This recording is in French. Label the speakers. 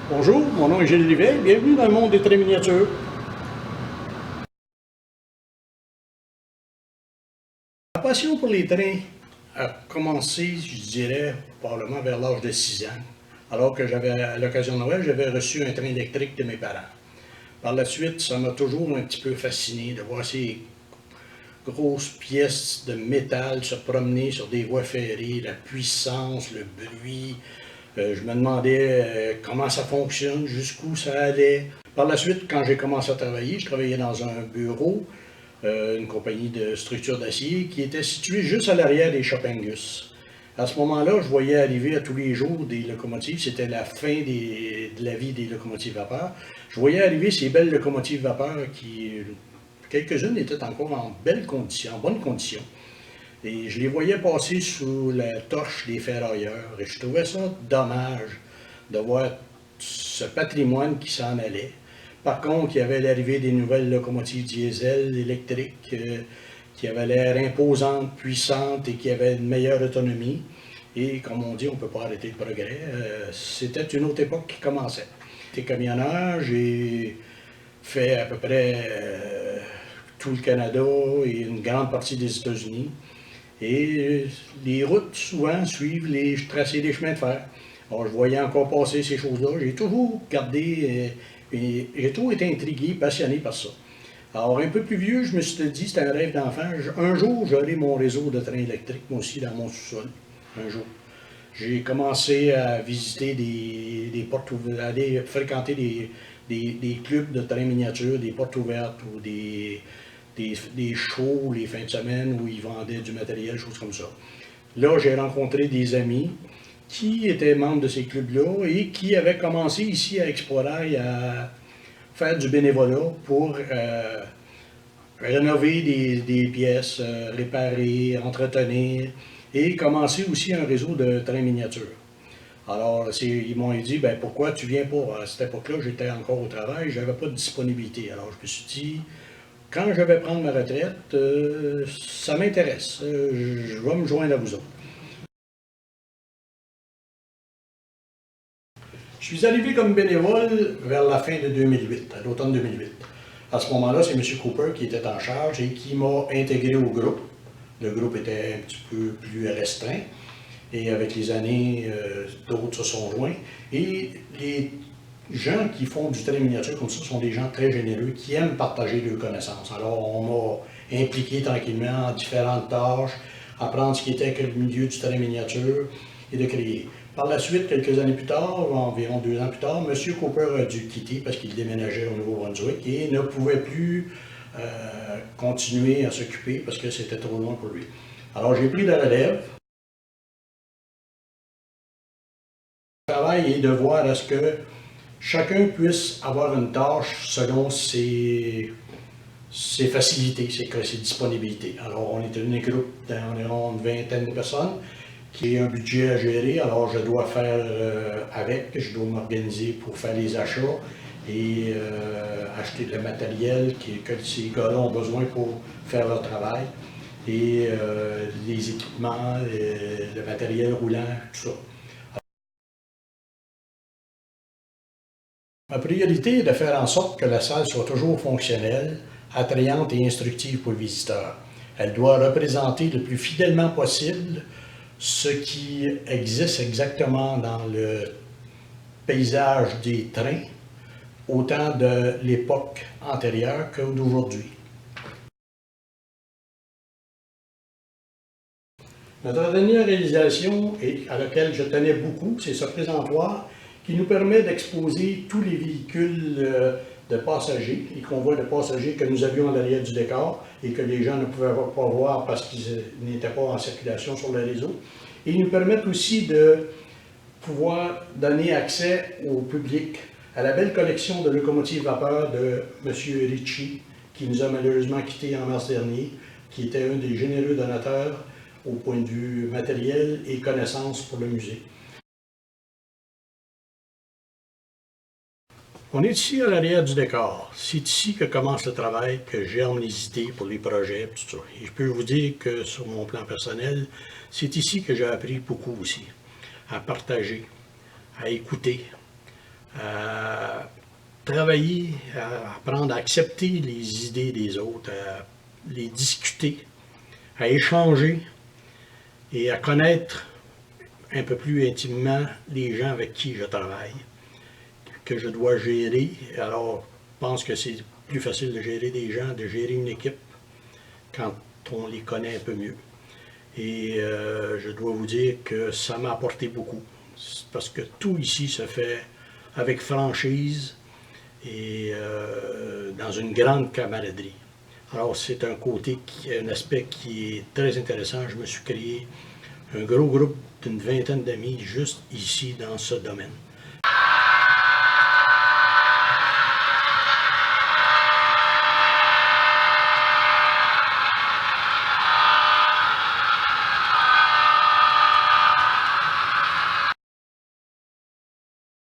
Speaker 1: Bonjour, mon nom est Gilles Rivet, bienvenue dans le monde des trains miniatures. Ma passion pour les trains a commencé, je dirais, probablement vers l'âge de 6 ans, alors que à l'occasion de Noël, j'avais reçu un train électrique de mes parents. Par la suite, ça m'a toujours un petit peu fasciné de voir ces grosses pièces de métal se promener sur des voies ferrées, la puissance, le bruit. Je me demandais comment ça fonctionne, jusqu'où ça allait. Par la suite, quand j'ai commencé à travailler, je travaillais dans un bureau, une compagnie de structures d'acier qui était située juste à l'arrière des Shop Angus. À ce moment-là, je voyais arriver à tous les jours des locomotives. C'était la fin de la vie des locomotives vapeur. Je voyais arriver ces belles locomotives vapeur qui, quelques-unes étaient encore en belle condition, en bonne condition. Et je les voyais passer sous la torche des ferrailleurs. Et je trouvais ça dommage de voir ce patrimoine qui s'en allait. Par contre, il y avait l'arrivée des nouvelles locomotives diesel électriques qui avaient l'air imposantes, puissantes et qui avaient une meilleure autonomie. Et comme on dit, on ne peut pas arrêter le progrès. C'était une autre époque qui commençait. J'étais camionneur, j'ai fait à peu près tout le Canada et une grande partie des États-Unis. Et les routes, souvent, suivent les tracés des chemins de fer. Alors, je voyais encore passer ces choses-là. J'ai toujours gardé, et j'ai toujours été intrigué, passionné par ça. Alors, un peu plus vieux, je me suis dit, c'était un rêve d'enfant. Un jour, j'aurai mon réseau de trains électriques, moi aussi, dans mon sous-sol. Un jour. J'ai commencé à visiter des portes ouvertes, à aller fréquenter des clubs de trains miniatures, des portes ouvertes ou des shows les fins de semaine où ils vendaient du matériel, choses comme ça. Là, j'ai rencontré des amis qui étaient membres de ces clubs-là et qui avaient commencé ici à Exporail à faire du bénévolat pour rénover des pièces, réparer, entretenir et commencer aussi un réseau de trains miniatures. Alors, ils m'ont dit, ben, pourquoi tu viens pas? À cette époque-là, j'étais encore au travail, j'avais pas de disponibilité. Alors, je me suis dit, quand je vais prendre ma retraite, ça m'intéresse. Je vais me joindre à vous autres. Je suis arrivé comme bénévole vers la fin de 2008, à l'automne 2008. À ce moment-là, c'est M. Cooper qui était en charge et qui m'a intégré au groupe. Le groupe était un petit peu plus restreint et avec les années, d'autres se sont joints. Et les gens qui font du train miniature comme ça sont des gens très généreux qui aiment partager leurs connaissances. Alors, on m'a impliqué tranquillement en différentes tâches, apprendre ce qui était le milieu du train miniature et de créer. Par la suite, quelques années plus tard, environ 2 ans plus tard, M. Cooper a dû quitter parce qu'il déménageait au Nouveau-Brunswick et ne pouvait plus continuer à s'occuper parce que c'était trop loin pour lui. Alors, j'ai pris la relève. Le travail est de voir à ce que chacun puisse avoir une tâche selon ses facilités, ses disponibilités. Alors, on est un groupe d'environ une vingtaine de personnes qui a un budget à gérer, alors je dois faire avec, je dois m'organiser pour faire les achats et acheter le matériel que ces gars-là ont besoin pour faire leur travail et les équipements, le matériel roulant, tout ça. Ma priorité est de faire en sorte que la salle soit toujours fonctionnelle, attrayante et instructive pour le visiteur. Elle doit représenter le plus fidèlement possible ce qui existe exactement dans le paysage des trains, autant de l'époque antérieure que d'aujourd'hui. Notre dernière réalisation, et à laquelle je tenais beaucoup, c'est ce présentoir qui nous permet d'exposer tous les véhicules de passagers, les convois de passagers que nous avions à l'arrière du décor et que les gens ne pouvaient pas voir parce qu'ils n'étaient pas en circulation sur le réseau. Et ils nous permettent aussi de pouvoir donner accès au public à la belle collection de locomotives vapeur de M. Ritchie, qui nous a malheureusement quittés en mars dernier, qui était un des généreux donateurs au point de vue matériel et connaissances pour le musée. On est ici à l'arrière du décor. C'est ici que commence le travail, que germent les idées pour les projets, tout ça. Et je peux vous dire que sur mon plan personnel, c'est ici que j'ai appris beaucoup aussi. À partager, à écouter, à travailler, à apprendre à accepter les idées des autres, à les discuter, à échanger et à connaître un peu plus intimement les gens avec qui je travaille, que je dois gérer. Alors, je pense que c'est plus facile de gérer des gens, de gérer une équipe quand on les connaît un peu mieux. Et je dois vous dire que ça m'a apporté beaucoup. Parce que tout ici se fait avec franchise et dans une grande camaraderie. Alors c'est un aspect qui est très intéressant. Je me suis créé un gros groupe d'une vingtaine d'amis juste ici dans ce domaine.